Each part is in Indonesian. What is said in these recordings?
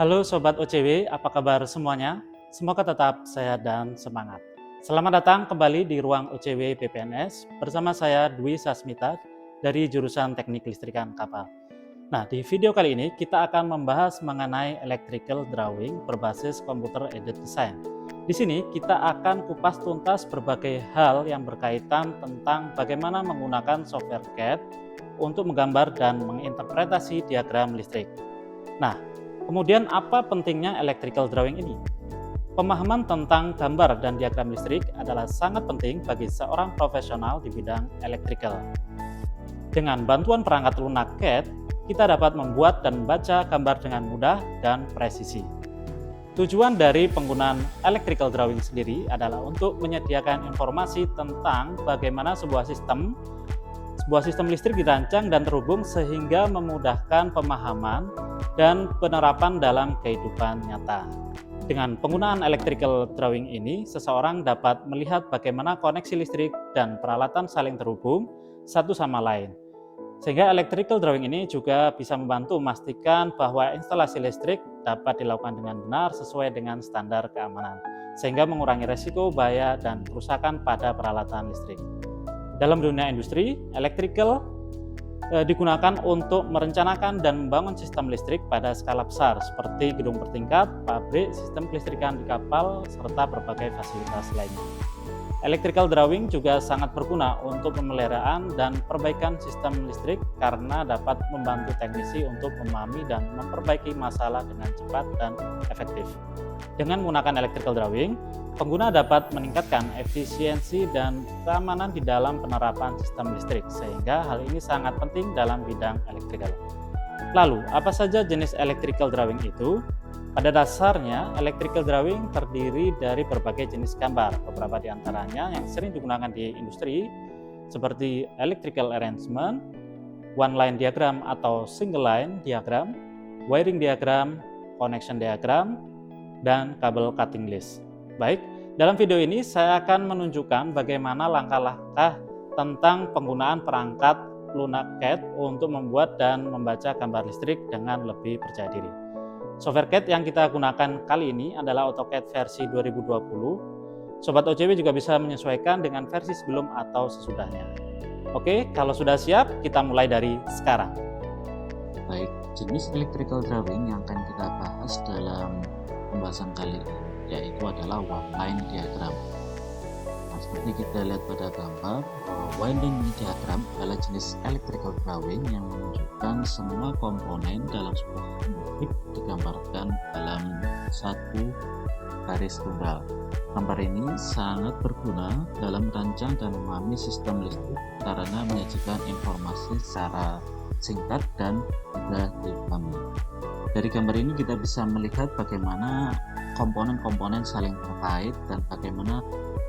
Halo Sobat OCW, apa kabar semuanya? Semoga tetap sehat dan semangat. Selamat datang kembali di ruang OCW PPNS bersama saya Dwi Sasmita dari jurusan Teknik Listrikan Kapal. Nah, di video kali ini kita akan membahas mengenai electrical drawing berbasis computer aided design. Di sini kita akan kupas tuntas berbagai hal yang berkaitan tentang bagaimana menggunakan software CAD untuk menggambar dan menginterpretasi diagram listrik. Nah, kemudian apa pentingnya electrical drawing ini? Pemahaman tentang gambar dan diagram listrik adalah sangat penting bagi seorang profesional di bidang electrical. Dengan bantuan perangkat lunak CAD, kita dapat membuat dan membaca gambar dengan mudah dan presisi. Tujuan dari penggunaan electrical drawing sendiri adalah untuk menyediakan informasi tentang bagaimana sebuah sistem listrik dirancang dan terhubung sehingga memudahkan pemahaman dan penerapan dalam kehidupan nyata. Dengan penggunaan electrical drawing ini, seseorang dapat melihat bagaimana koneksi listrik dan peralatan saling terhubung satu sama lain. Sehingga electrical drawing ini juga bisa membantu memastikan bahwa instalasi listrik dapat dilakukan dengan benar sesuai dengan standar keamanan, sehingga mengurangi risiko bahaya dan kerusakan pada peralatan listrik. Dalam dunia industri, electrical digunakan untuk merencanakan dan membangun sistem listrik pada skala besar seperti gedung bertingkat, pabrik, sistem kelistrikan di kapal, serta berbagai fasilitas lainnya. Electrical drawing juga sangat berguna untuk pemeliharaan dan perbaikan sistem listrik karena dapat membantu teknisi untuk memahami dan memperbaiki masalah dengan cepat dan efektif. Dengan menggunakan electrical drawing, pengguna dapat meningkatkan efisiensi dan keamanan di dalam penerapan sistem listrik, sehingga hal ini sangat penting dalam bidang electrical. Lalu, apa saja jenis electrical drawing itu? Pada dasarnya, electrical drawing terdiri dari berbagai jenis gambar. Beberapa di antaranya yang sering digunakan di industri seperti electrical arrangement, one line diagram atau single line diagram, wiring diagram, connection diagram, dan kabel cutting list. Baik, dalam video ini saya akan menunjukkan bagaimana langkah-langkah tentang penggunaan perangkat lunak CAD untuk membuat dan membaca gambar listrik dengan lebih percaya diri. Software CAD yang kita gunakan kali ini adalah AutoCAD versi 2020. Sobat OCW juga bisa menyesuaikan dengan versi sebelum atau sesudahnya. Oke, kalau sudah siap, kita mulai dari sekarang. Baik, jenis electrical drawing yang akan kita bahas dalam pembahasan kali ini yaitu adalah one line diagram. Nah, seperti kita lihat pada gambar, one line diagram adalah jenis electrical drawing yang menunjukkan semua komponen dalam sebuah listrik digambarkan dalam satu garis tunggal. Gambar ini sangat berguna dalam merancang dan memahami sistem listrik karena menyajikan informasi secara singkat dan mudah dipahami. Dari gambar ini kita bisa melihat bagaimana komponen-komponen saling terkait dan bagaimana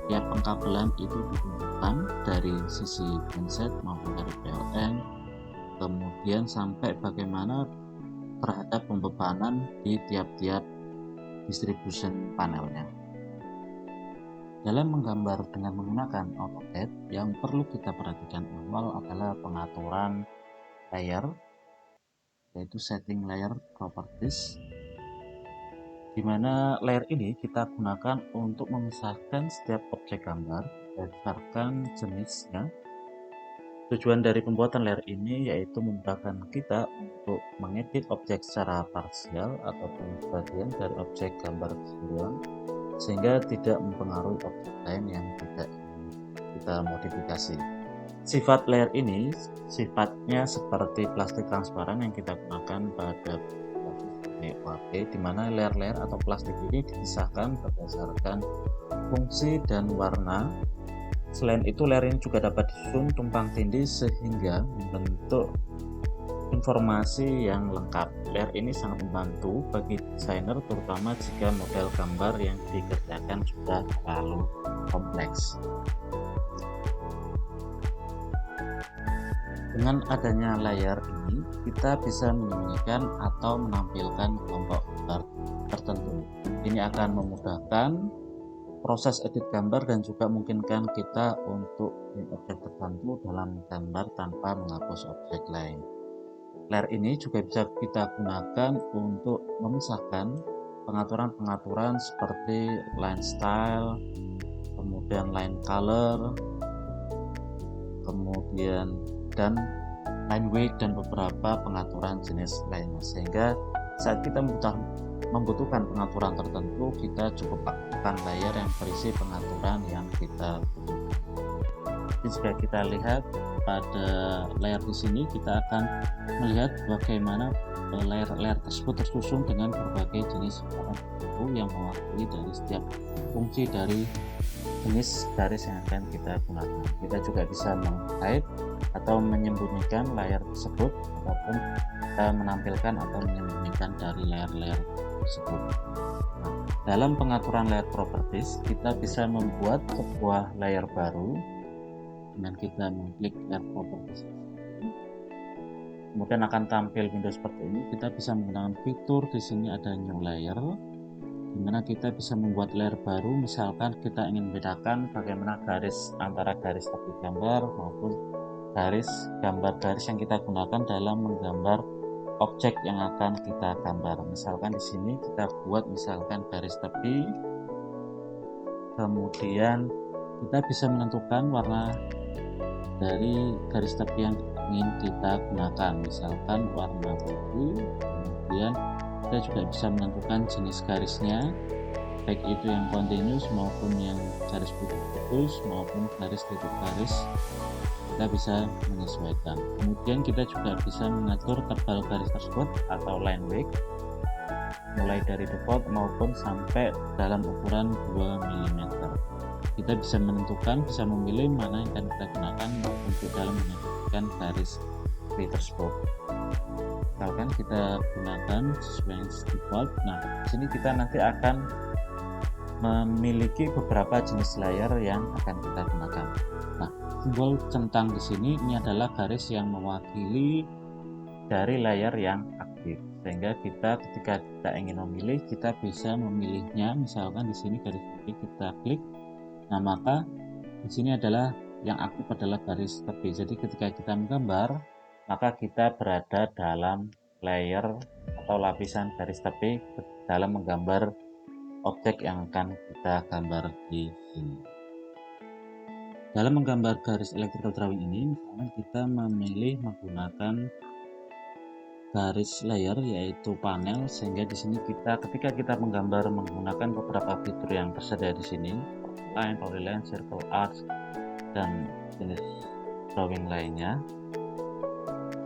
tiap pengkabelan itu dihubungkan dari sisi genset maupun dari PLN, kemudian sampai bagaimana terhadap pembebanan di tiap-tiap distribution panelnya. Dalam menggambar dengan menggunakan AutoCAD, yang perlu kita perhatikan awal adalah pengaturan layer, yaitu setting layer properties, di mana layer ini kita gunakan untuk memisahkan setiap objek gambar berdasarkan jenisnya. Tujuan dari pembuatan layer ini yaitu memudahkan kita untuk mengedit objek secara parsial ataupun sebagian dari objek gambar keseluruhan, sehingga tidak mempengaruhi objek lain yang tidak kita modifikasi. Sifat layer ini sifatnya seperti plastik transparan yang kita gunakan pada UAP, di mana layer-layer atau plastik ini dipisahkan berdasarkan fungsi dan warna. Selain itu, layer ini juga dapat disusun tumpang tindih sehingga membentuk informasi yang lengkap. Layer ini sangat membantu bagi desainer, terutama jika model gambar yang dikerjakan sudah terlalu kompleks. Dengan adanya layer ini, kita bisa menyembunyikan atau menampilkan kelompok gambar tertentu. Ini akan memudahkan proses edit gambar dan juga memungkinkan kita untuk objek tertentu dalam gambar tanpa menghapus objek lain. layer ini juga bisa kita gunakan untuk memisahkan pengaturan-pengaturan seperti line style, kemudian line color, kemudian dan line weight dan beberapa pengaturan jenis lainnya, sehingga saat kita membutuhkan pengaturan tertentu, kita cukup aktifkan layer yang berisi pengaturan yang kita butuhkan. Jadi jika kita lihat pada layer di sini, kita akan melihat bagaimana layer-layer tersebut tersusun dengan berbagai jenis warna yang mewakili dari setiap fungsi dari jenis garis yang akan kita gunakan. Kita juga bisa meng-hide atau menyembunyikan layar tersebut, ataupun kita menampilkan atau menyembunyikan dari layar-layar tersebut. Nah, dalam pengaturan layer properties, kita bisa membuat sebuah layer baru dengan kita mengklik layer properties. Kemudian akan tampil window seperti ini. Kita bisa menggunakan fitur di sini ada new layer, dimana kita bisa membuat layer baru. Misalkan kita ingin membedakan bagaimana garis antara garis tepi gambar maupun gambar garis yang kita gunakan dalam menggambar objek yang akan kita gambar. Misalkan di sini kita buat misalkan garis tepi, kemudian kita bisa menentukan warna dari garis tepi yang ingin kita gunakan, misalkan warna putih. Kemudian kita juga bisa menentukan jenis garisnya, baik itu yang continuous maupun yang garis putus maupun garis titik garis. Kita bisa menyesuaikan. Kemudian kita juga bisa mengatur tebal garis tersebut atau line weight, mulai dari default maupun sampai dalam ukuran 2 mm. Kita bisa menentukan, bisa memilih mana yang akan kita gunakan untuk dalam menentukan garis tersebut. Misalkan kita gunakan sesuai default. Nah, di sini kita nanti akan memiliki beberapa jenis layer yang akan kita gunakan. Nah, simbol centang di sini ini adalah garis yang mewakili dari layer yang aktif, sehingga kita ketika kita ingin memilih, kita bisa memilihnya. Misalkan di sini garis tepi kita klik, nah maka di sini adalah yang aktif adalah garis tepi. Jadi ketika kita menggambar, maka kita berada dalam layer atau lapisan garis tepi dalam menggambar objek yang akan kita gambar di sini. Dalam menggambar garis electrical drawing ini, misalnya kita memilih menggunakan garis layer yaitu panel, sehingga di sini kita ketika kita menggambar menggunakan beberapa fitur yang tersedia di sini, line, polyline, circle, arcs, dan jenis drawing lainnya,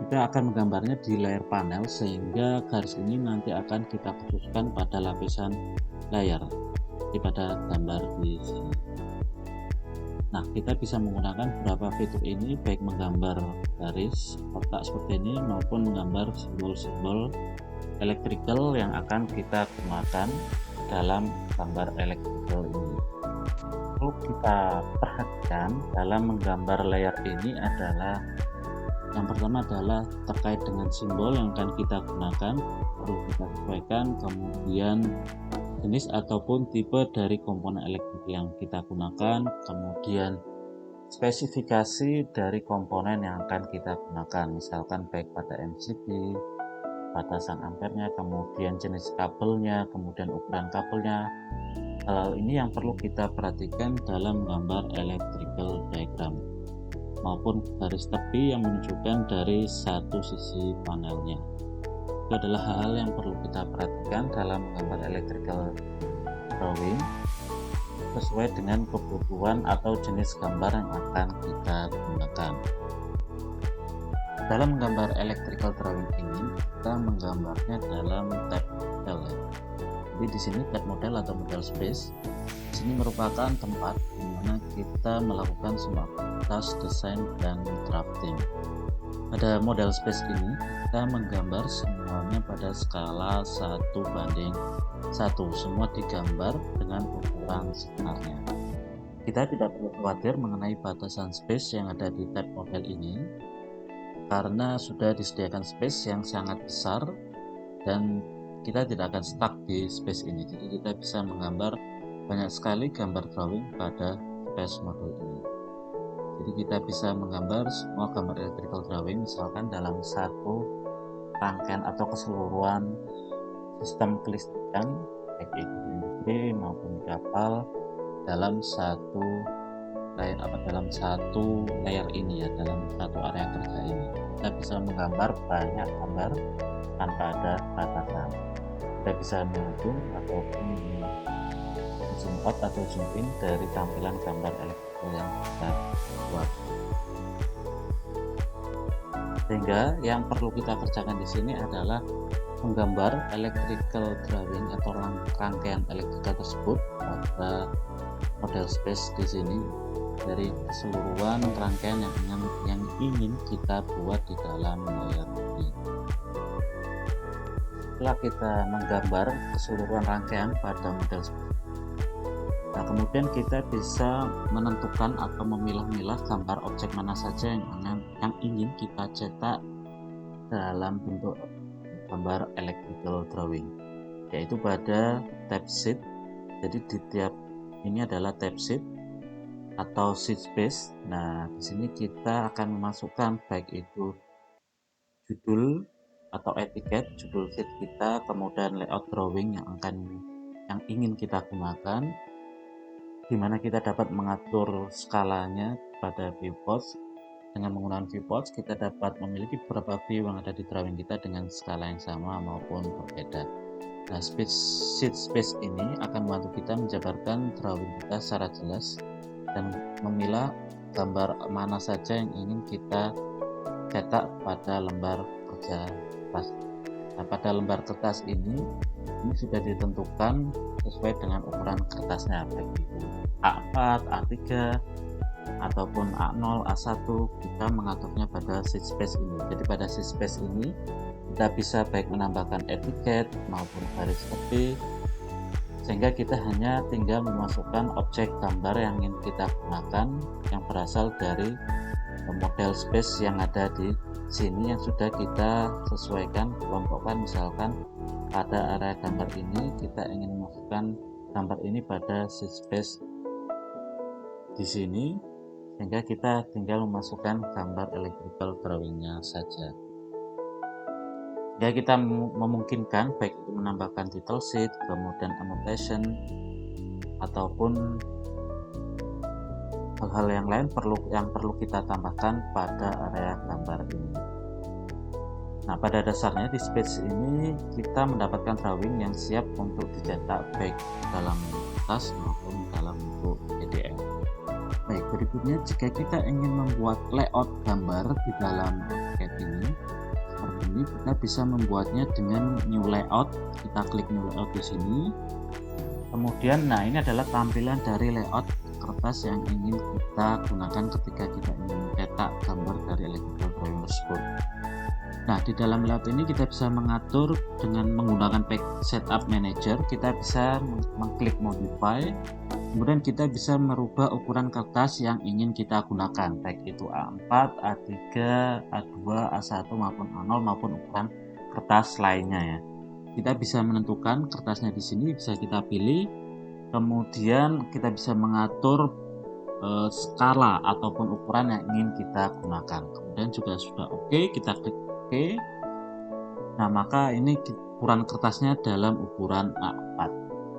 kita akan menggambarnya di layer panel, sehingga garis ini nanti akan kita khususkan pada lapisan layer pada gambar di sini. Nah, kita bisa menggunakan beberapa fitur ini, baik menggambar garis kotak seperti ini maupun menggambar simbol-simbol electrical yang akan kita gunakan dalam gambar electrical ini. Perlu kita perhatikan dalam menggambar layer ini adalah yang pertama adalah terkait dengan simbol yang akan kita gunakan, perlu kita sesuaikan. Kemudian jenis ataupun tipe dari komponen elektrik yang kita gunakan, kemudian spesifikasi dari komponen yang akan kita gunakan, misalkan baik pada MCB, batasan ampernya, kemudian jenis kabelnya, kemudian ukuran kabelnya. Hal ini yang perlu kita perhatikan dalam menggambar electrical diagram maupun garis tepi yang menunjukkan dari satu sisi panelnya. Itu adalah hal-hal yang perlu kita perhatikan dalam menggambar electrical drawing sesuai dengan kebutuhan atau jenis gambar yang akan kita gunakan. Dalam menggambar electrical drawing ini, kita menggambarnya dalam tab model. Jadi di sini tab model atau model space. Di sini merupakan tempat di mana kita melakukan semua aktivitas desain dan drafting. Pada model space ini kita menggambar semuanya pada skala 1:1, semua digambar dengan ukuran sebenarnya. Kita tidak perlu khawatir mengenai batasan space yang ada di tab model ini, karena sudah disediakan space yang sangat besar dan kita tidak akan stuck di space ini. Jadi kita bisa menggambar banyak sekali gambar drawing pada space model ini. Jadi kita bisa menggambar semua gambar electrical drawing misalkan dalam satu rangkaian atau keseluruhan sistem kelistrikan baik itu di industri maupun di kapal dalam satu layer ini ya, dalam satu area kerja ini. Kita bisa menggambar banyak gambar tanpa ada batasan. Kita bisa menghitung ataupun zoom out atau zoom in dari tampilan gambar elektrikal yang kita buat. Sehingga yang perlu kita kerjakan di sini adalah menggambar electrical drawing atau rangkaian elektrikal tersebut pada model space di sini dari keseluruhan rangkaian yang ingin kita buat di dalam layer ini. Setelah kita menggambar keseluruhan rangkaian pada model space, nah kemudian kita bisa menentukan atau memilah-milah gambar objek mana saja yang ingin kita cetak dalam bentuk gambar electrical drawing, yaitu pada tab sheet. Jadi di tiap ini adalah tab sheet atau sheet space. Nah di sini kita akan memasukkan baik itu judul atau etiket judul sheet kita, kemudian layout drawing yang ingin kita gunakan, di mana kita dapat mengatur skalanya pada viewports. Dengan menggunakan viewports kita dapat memiliki beberapa view yang ada di drawing kita dengan skala yang sama maupun berbeda. Nah, sheet space ini akan membantu kita menjabarkan drawing kita secara jelas dan memilah gambar mana saja yang ingin kita cetak pada lembar kertas. Nah, pada lembar kertas ini sudah ditentukan sesuai dengan ukuran kertasnya, baik itu A4, A3 ataupun A0, A1. Kita mengaturnya pada sheet space ini. Jadi pada sheet space ini kita bisa baik menambahkan etiket maupun garis tepi, sehingga kita hanya tinggal memasukkan objek gambar yang ingin kita gunakan yang berasal dari model space yang ada di sini yang sudah kita sesuaikan, kelompokkan. Misalkan pada area gambar ini kita ingin memasukkan gambar ini pada sheet space di sini, sehingga kita tinggal memasukkan gambar electrical drawingnya saja. Ya, kita memungkinkan baik itu menambahkan title sheet, kemudian annotation, ataupun hal-hal yang lain yang perlu kita tambahkan pada area gambar ini. Nah, pada dasarnya di space ini kita mendapatkan drawing yang siap untuk dicetak baik dalam kertas maupun dalam bentuk PDF. Baik, berikutnya jika kita ingin membuat layout gambar di dalam etiket ini seperti ini, kita bisa membuatnya dengan new layout. Kita klik new layout di sini. Kemudian, nah ini adalah tampilan dari layout kertas yang ingin kita gunakan ketika kita ingin mencetak gambar dari electrical drawing tersebut. Nah, di dalam layout ini kita bisa mengatur dengan menggunakan setup manager. Kita bisa mengklik modify, kemudian kita bisa merubah ukuran kertas yang ingin kita gunakan, baik itu A4, A3, A2, A1 maupun A0 maupun ukuran kertas lainnya ya. Kita bisa menentukan kertasnya di sini, bisa kita pilih. Kemudian kita bisa mengatur skala ataupun ukuran yang ingin kita gunakan. Kemudian juga sudah oke, kita klik oke. Nah, maka ini ukuran kertasnya dalam ukuran A4.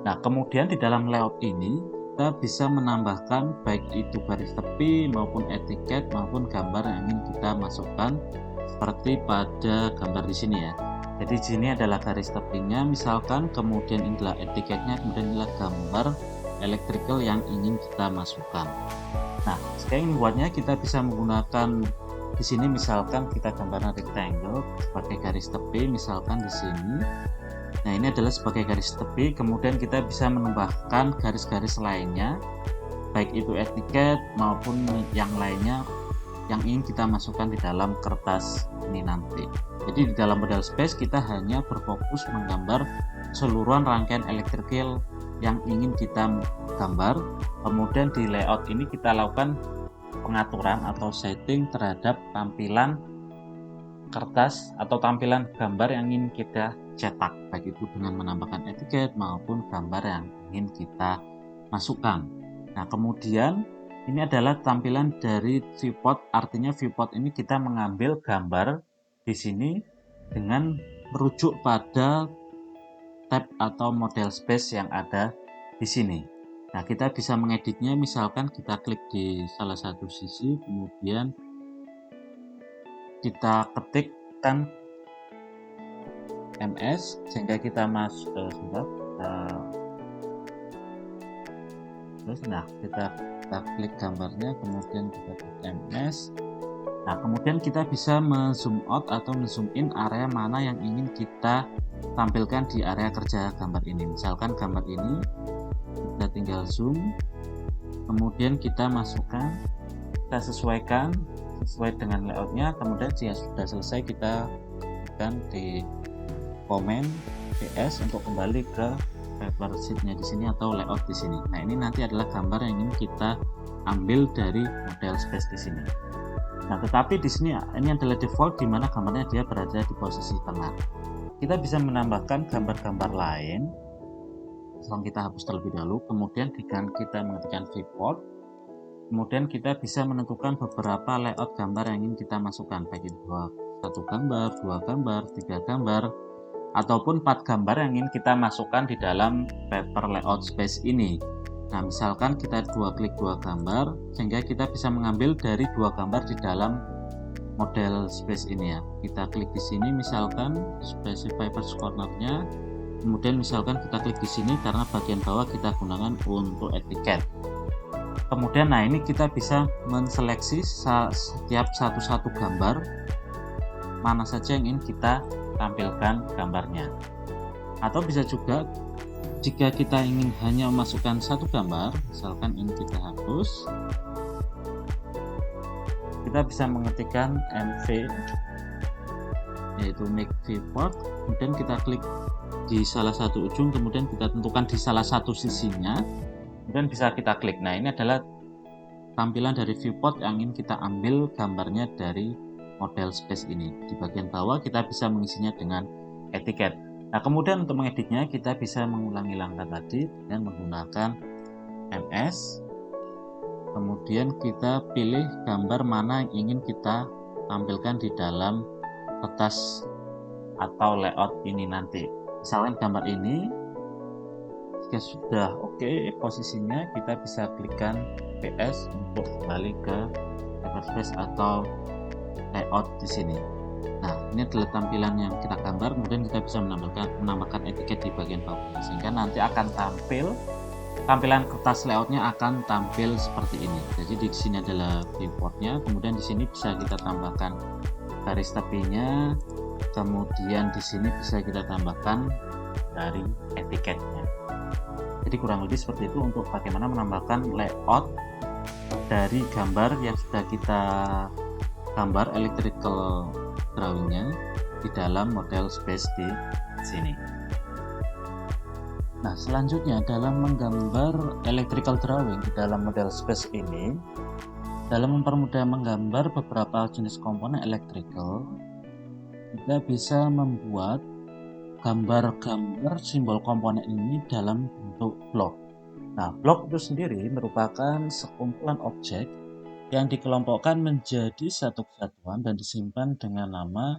Nah, kemudian di dalam layout ini kita bisa menambahkan baik itu garis tepi maupun etiket maupun gambar yang ingin kita masukkan seperti pada gambar di sini ya. Jadi di sini adalah garis tepinya misalkan, kemudian inilah etiketnya, kemudian inilah gambar electrical yang ingin kita masukkan. Nah, sekarang membuatnya kita bisa menggunakan di sini misalkan kita gambarkan rectangle sebagai garis tepi misalkan di sini. Nah, ini adalah sebagai garis tepi, kemudian kita bisa menambahkan garis-garis lainnya baik itu etiket maupun yang lainnya yang ingin kita masukkan di dalam kertas ini nanti. Jadi di dalam model space kita hanya berfokus menggambar keseluruhan rangkaian electrical yang ingin kita gambar. Kemudian di layout ini kita lakukan pengaturan atau setting terhadap tampilan kertas atau tampilan gambar yang ingin kita cetak, baik itu dengan menambahkan etiket maupun gambar yang ingin kita masukkan. Nah, kemudian ini adalah tampilan dari viewport, artinya viewport ini kita mengambil gambar di sini dengan merujuk pada tab atau model space yang ada di sini. Nah, kita bisa mengeditnya, misalkan kita klik di salah satu sisi, kemudian kita ketikkan ms sehingga kita masuk kita klik gambarnya, kemudian kita klik ms. Nah, kemudian kita bisa zoom out atau zoom in area mana yang ingin kita tampilkan di area kerja gambar ini. Misalkan gambar ini kita tinggal zoom, kemudian kita masukkan, kita sesuaikan sesuai dengan layoutnya. Kemudian jika sudah selesai, kita tekan di komen PS untuk kembali ke paper sheetnya di sini atau layout di sini. Nah, ini nanti adalah gambar yang ingin kita ambil dari model space di sini. Nah, tetapi di sini ini adalah default di mana gambarnya dia berada di posisi tengah. Kita bisa menambahkan gambar-gambar lain. Sekarang kita hapus terlebih dahulu, kemudian dengan kita mengetikkan viewport, kemudian kita bisa menentukan beberapa layout gambar yang ingin kita masukkan, baik itu satu gambar, dua gambar, tiga gambar, ataupun 4 gambar yang ingin kita masukkan di dalam paper layout space ini. Nah, misalkan kita klik dua gambar, sehingga kita bisa mengambil dari 2 gambar di dalam model space ini ya. Kita klik di sini, misalkan specify first corner-nya, kemudian misalkan kita klik di sini karena bagian bawah kita gunakan untuk etiket. Kemudian, nah ini kita bisa menseleksi setiap satu-satu gambar mana saja yang ingin kita tampilkan gambarnya. Atau bisa juga jika kita ingin hanya memasukkan satu gambar, misalkan ini kita hapus, kita bisa mengetikkan mv yaitu make viewport, kemudian kita klik di salah satu ujung, kemudian kita tentukan di salah satu sisinya, kemudian bisa kita klik. Nah, ini adalah tampilan dari viewport yang ingin kita ambil gambarnya dari model space ini. Di bagian bawah kita bisa mengisinya dengan etiket. Nah, kemudian untuk mengeditnya kita bisa mengulangi langkah tadi dengan menggunakan ms, kemudian kita pilih gambar mana yang ingin kita tampilkan di dalam kertas atau layout ini nanti. Misalkan gambar ini, jika sudah oke posisinya, kita bisa klikkan PS untuk kembali ke paperspace atau layout di sini. Nah, ini adalah tampilan yang kita gambar, kemudian kita bisa menambahkan etiket di bagian bawah, sehingga nanti akan tampilan kertas layoutnya akan tampil seperti ini. Jadi di sini adalah viewportnya, kemudian di sini bisa kita tambahkan garis tepinya, kemudian di sini bisa kita tambahkan dari etiketnya. Jadi kurang lebih seperti itu untuk bagaimana menambahkan layout dari gambar yang sudah kita gambar electrical drawingnya di dalam model space di sini. Nah, selanjutnya dalam menggambar electrical drawing di dalam model space ini, dalam mempermudah menggambar beberapa jenis komponen electrical, kita bisa membuat gambar-gambar simbol komponen ini dalam bentuk blok. Nah, blok itu sendiri merupakan sekumpulan objek yang dikelompokkan menjadi satu kesatuan dan disimpan dengan nama,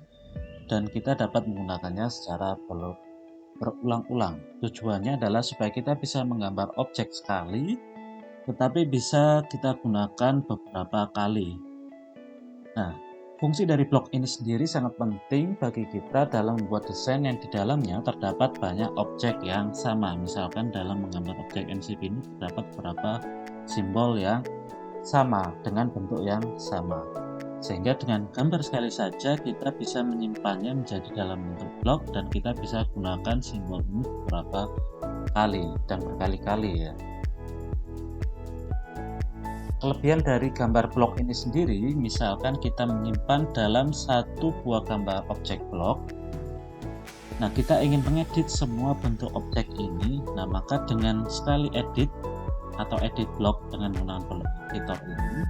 dan kita dapat menggunakannya secara berulang-ulang. Tujuannya adalah supaya kita bisa menggambar objek sekali, tetapi bisa kita gunakan beberapa kali. Nah, fungsi dari blok ini sendiri sangat penting bagi kita dalam membuat desain yang di dalamnya terdapat banyak objek yang sama. Misalkan dalam menggambar objek MCP ini terdapat beberapa simbol yang sama dengan bentuk yang sama, sehingga dengan gambar sekali saja kita bisa menyimpannya menjadi dalam bentuk blok, dan kita bisa gunakan simbol ini beberapa kali dan berkali-kali ya. Kelebihan dari gambar blok ini sendiri, misalkan kita menyimpan dalam satu buah gambar objek blok. Nah, kita ingin mengedit semua bentuk objek ini. Nah, maka dengan sekali edit atau edit block dengan menggunakan editor ini,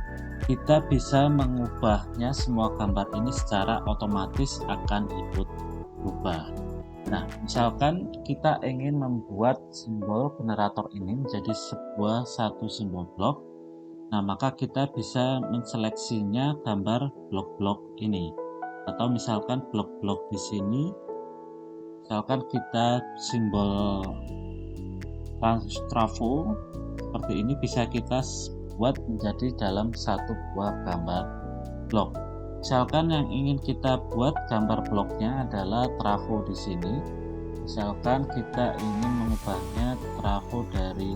kita bisa mengubahnya semua gambar ini secara otomatis akan ikut berubah. Nah, misalkan kita ingin membuat simbol generator ini menjadi satu simbol blok, nah maka kita bisa menseleksinya gambar blok-blok ini. atau misalkan blok-blok di sini, misalkan kita simbol trafo seperti ini bisa kita buat menjadi dalam satu buah gambar blok. Misalkan yang ingin kita buat gambar bloknya adalah trafo di sini. Misalkan kita ingin mengubahnya trafo dari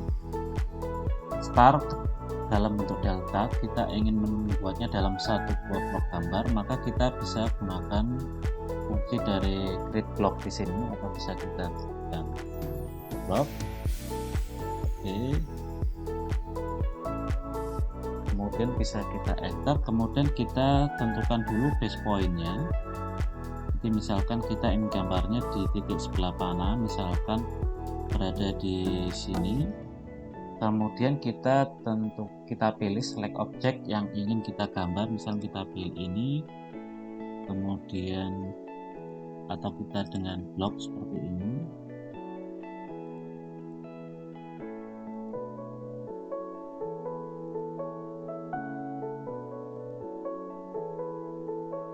star dalam bentuk delta, kita ingin membuatnya dalam satu buah blok gambar, maka kita bisa gunakan fungsi dari create block di sini, atau bisa kita gunakan block. Oke. Kemudian bisa kita enter, kemudian kita tentukan dulu base pointnya. Jadi misalkan kita ingin gambarnya di titik sebelah kanan, misalkan berada di sini. Kemudian kita pilih select object yang ingin kita gambar, misalnya kita pilih ini, kemudian atau kita dengan blok seperti ini.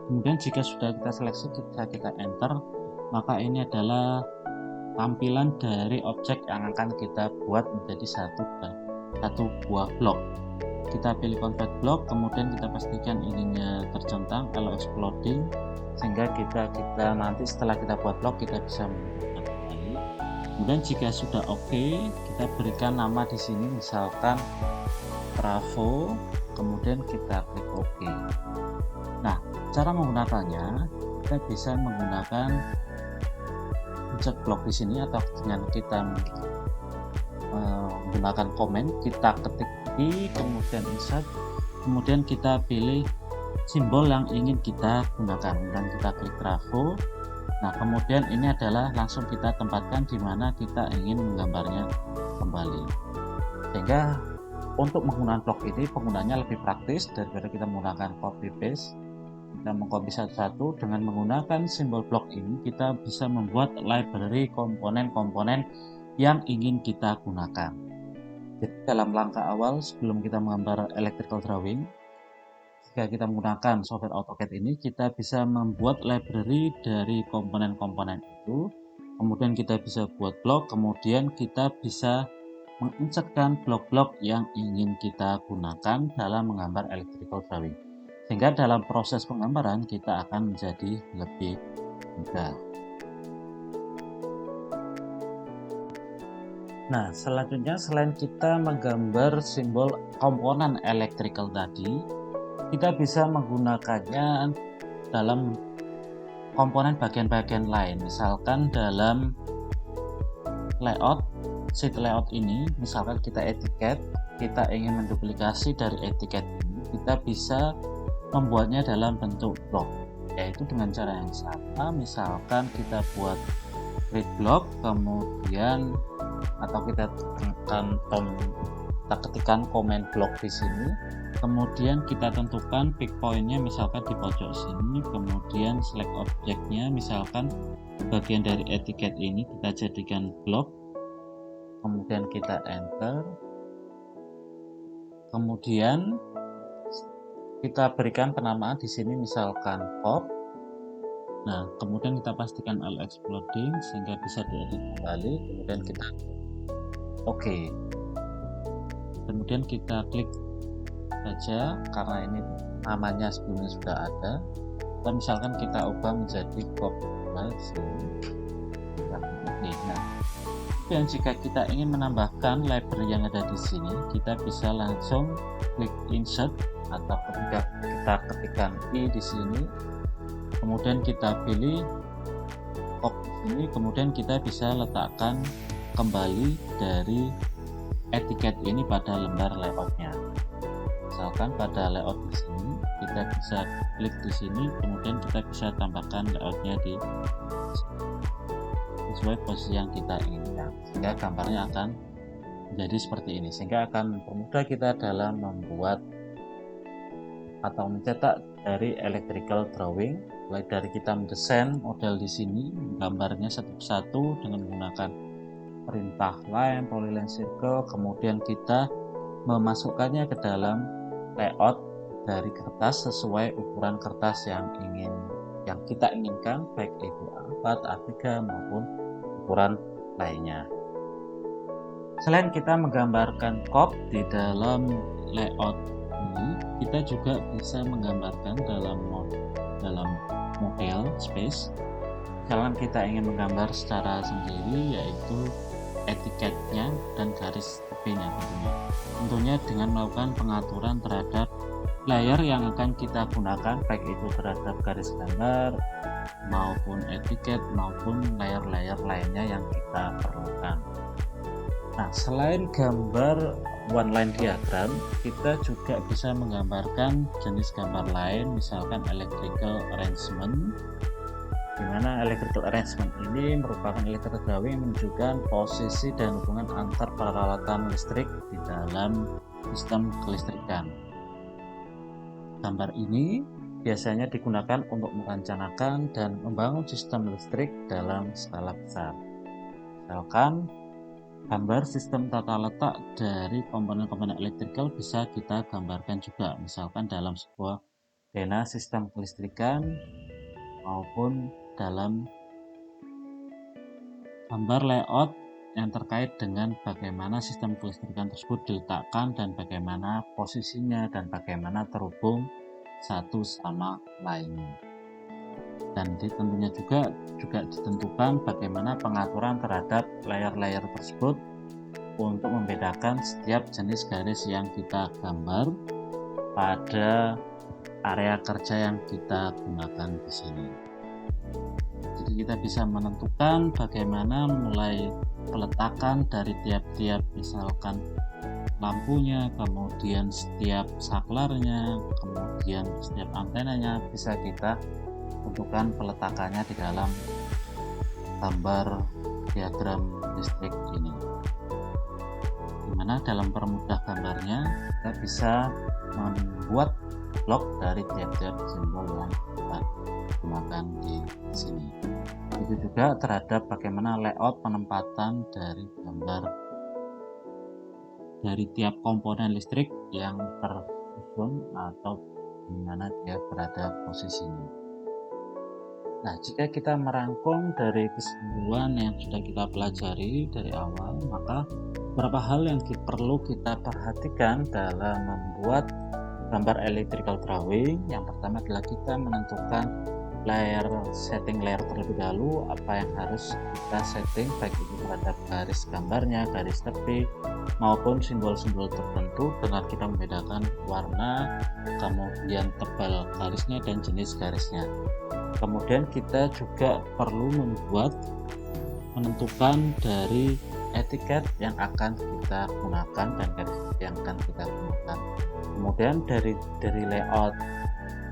Kemudian jika sudah kita seleksi, kita enter, maka ini adalah tampilan dari objek yang akan kita buat menjadi satu buah blok. Kita pilih convert block, kemudian kita pastikan ininya tercentang, allow exploding, sehingga kita nanti setelah kita buat blok kita bisa menggunakan kembali. Kemudian jika sudah oke, kita berikan nama di sini, misalkan trafo, kemudian kita klik OK. Nah, cara menggunakannya kita bisa menggunakan insert block di sini, atau dengan kita menggunakan komen, kita ketik di kemudian insert, kemudian kita pilih simbol yang ingin kita gunakan dan kita klik trafo. Nah, kemudian ini adalah langsung kita tempatkan di mana kita ingin menggambarnya kembali, sehingga untuk menggunakan blok ini penggunanya lebih praktis daripada kita menggunakan copy paste. Kita mengcopy satu-satu. Dengan menggunakan simbol blok ini kita bisa membuat library komponen-komponen yang ingin kita gunakan. Jadi dalam langkah awal sebelum kita menggambar electrical drawing, jika kita menggunakan software AutoCAD ini, kita bisa membuat library dari komponen-komponen itu, kemudian kita bisa buat blok, kemudian kita bisa menginsertkan blok-blok yang ingin kita gunakan dalam menggambar electrical drawing, sehingga dalam proses penggambaran kita akan menjadi lebih mudah. Nah, selanjutnya selain kita menggambar simbol komponen electrical tadi, kita bisa menggunakannya dalam komponen bagian-bagian lain. Misalkan dalam layout, sheet layout ini, misalkan kita etiket, kita ingin menduplikasi dari etiket ini, kita bisa membuatnya dalam bentuk blok, yaitu dengan cara yang sama. Misalkan kita buat create block, kemudian atau kita ketikkan comment block di sini, kemudian kita tentukan pick pointnya misalkan di pojok sini, kemudian select objeknya, misalkan bagian dari etiket ini kita jadikan blok, kemudian kita enter, kemudian kita berikan penamaan di sini misalkan pop. Nah, kemudian kita pastikan allow exploding sehingga bisa diedit kembali, kemudian kita oke. Kemudian kita klik saja karena ini namanya sebelumnya sudah ada, atau misalkan kita ubah menjadi pop sini. Nah, dan jika kita ingin menambahkan library yang ada di sini, kita bisa langsung klik insert, atau ketika kita ketikkan i di sini, kemudian kita pilih pop ini, kemudian kita bisa letakkan kembali dari etiket ini pada lembar layoutnya. Misalkan pada layout di sini, kita bisa klik di sini, kemudian kita bisa tambahkan layoutnya di sesuai posisi yang kita inginkan, sehingga gambarnya akan menjadi seperti ini, sehingga akan mempermudah kita dalam membuat atau mencetak dari electrical drawing, mulai dari kita mendesain model di sini, gambarnya satu persatu dengan menggunakan perintah line, polyline circle, kemudian kita memasukkannya ke dalam layout dari kertas sesuai ukuran kertas yang ingin yang kita inginkan, baik itu A4, A3 maupun ukuran lainnya. Selain kita menggambarkan kop di dalam layout ini, kita juga bisa menggambarkan dalam model space. Misalkan kita ingin menggambar secara sendiri, yaitu etiketnya dan garis tepinya tentunya dengan melakukan pengaturan terhadap layer yang akan kita gunakan, baik itu terhadap garis gambar maupun etiket maupun layer-layer lainnya yang kita perlukan. Nah, selain gambar one line diagram, kita juga bisa menggambarkan jenis gambar lain, misalkan electrical arrangement, di mana electrical arrangement ini merupakan electrical drawing yang menunjukkan posisi dan hubungan antar peralatan listrik di dalam sistem kelistrikan. Gambar ini biasanya digunakan untuk merencanakan dan membangun sistem listrik dalam skala besar. Misalkan gambar sistem tata letak dari komponen-komponen elektrikal bisa kita gambarkan juga, misalkan dalam sebuah pena sistem kelistrikan maupun dalam gambar layout yang terkait dengan bagaimana sistem kelistrikan tersebut diletakkan dan bagaimana posisinya dan bagaimana terhubung satu sama lainnya. Dan tentunya juga ditentukan bagaimana pengaturan terhadap layer-layer tersebut untuk membedakan setiap jenis garis yang kita gambar pada area kerja yang kita gunakan di sini. Jadi kita bisa menentukan bagaimana mulai peletakan dari tiap-tiap misalkan lampunya, kemudian setiap saklarnya, kemudian setiap antenanya bisa kita tentukan peletakannya di dalam gambar diagram listrik ini. Dimana dalam permudah gambarnya kita bisa membuat blok dari tiap-tiap simbol yang kita gunakan di sini. Itu juga terhadap bagaimana layout penempatan dari gambar dari tiap komponen listrik yang tersusun atau di mana dia berada posisinya. Nah, jika kita merangkum dari kesimpulan yang sudah kita pelajari dari awal, maka beberapa hal yang perlu kita perhatikan dalam membuat gambar electrical drawing. Yang pertama adalah kita menentukan setting layer terlebih dahulu, apa yang harus kita setting, baik itu terhadap garis gambarnya, garis tepi maupun simbol-simbol tertentu dengan kita membedakan warna, kemudian tebal garisnya dan jenis garisnya. Kemudian kita juga perlu menentukan dari etiket yang akan kita gunakan dan garis yang akan kita gunakan. Kemudian dari layout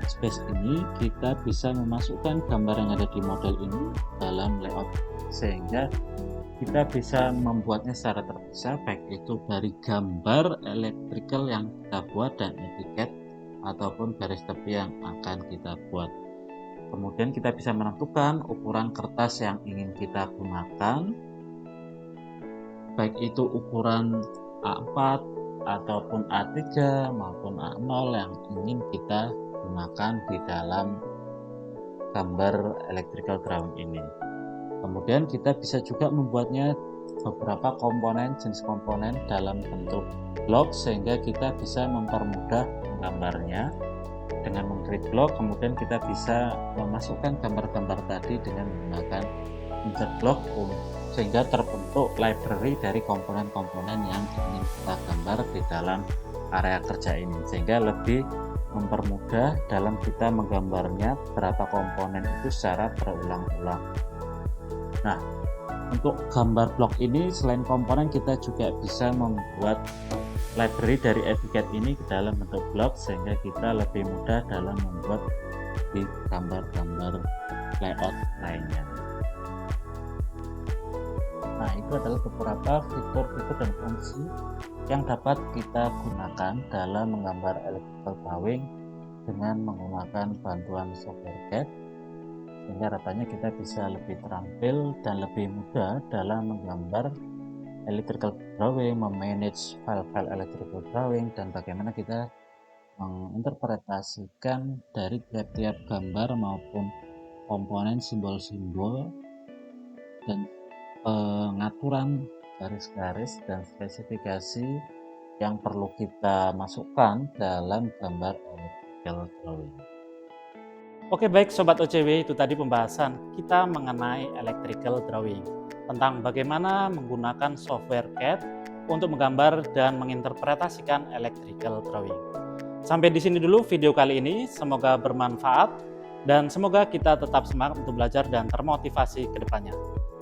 space ini kita bisa memasukkan gambar yang ada di model ini dalam layout, sehingga kita bisa membuatnya secara terpisah, baik itu dari gambar electrical yang kita buat dan etiket ataupun garis tepi yang akan kita buat. Kemudian kita bisa menentukan ukuran kertas yang ingin kita gunakan, baik itu ukuran A4 ataupun A3 maupun A0 yang ingin kita gunakan di dalam gambar electrical drawing ini. Kemudian kita bisa juga membuatnya beberapa jenis komponen dalam bentuk blok, sehingga kita bisa mempermudah menggambarnya dengan meng-create blok. Kemudian kita bisa memasukkan gambar-gambar tadi dengan menggunakan insert block sehingga terbentuk library dari komponen-komponen yang ingin kita gambar di dalam area kerja ini, sehingga lebih mempermudah dalam kita menggambarnya berapa komponen itu secara berulang-ulang. Nah, untuk gambar blok ini selain komponen kita juga bisa membuat library dari etiket ini ke dalam bentuk blok, sehingga kita lebih mudah dalam membuat di gambar-gambar layout lainnya. Nah, itu adalah beberapa fitur-fitur dan fungsi yang dapat kita gunakan dalam menggambar electrical drawing dengan menggunakan bantuan software CAD, sehingga harapannya kita bisa lebih terampil dan lebih mudah dalam menggambar electrical drawing, memanage file-file electrical drawing, dan bagaimana kita menginterpretasikan dari tiap-tiap gambar maupun komponen simbol-simbol dan pengaturan garis-garis dan spesifikasi yang perlu kita masukkan dalam gambar electrical drawing. Oke baik Sobat OCW, itu tadi pembahasan kita mengenai electrical drawing, tentang bagaimana menggunakan software CAD untuk menggambar dan menginterpretasikan electrical drawing. Sampai di sini dulu video kali ini, semoga bermanfaat dan semoga kita tetap semangat untuk belajar dan termotivasi ke depannya.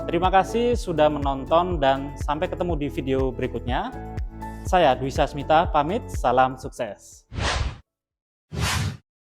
Terima kasih sudah menonton dan sampai ketemu di video berikutnya. Saya Dwi Sasmita pamit, salam sukses.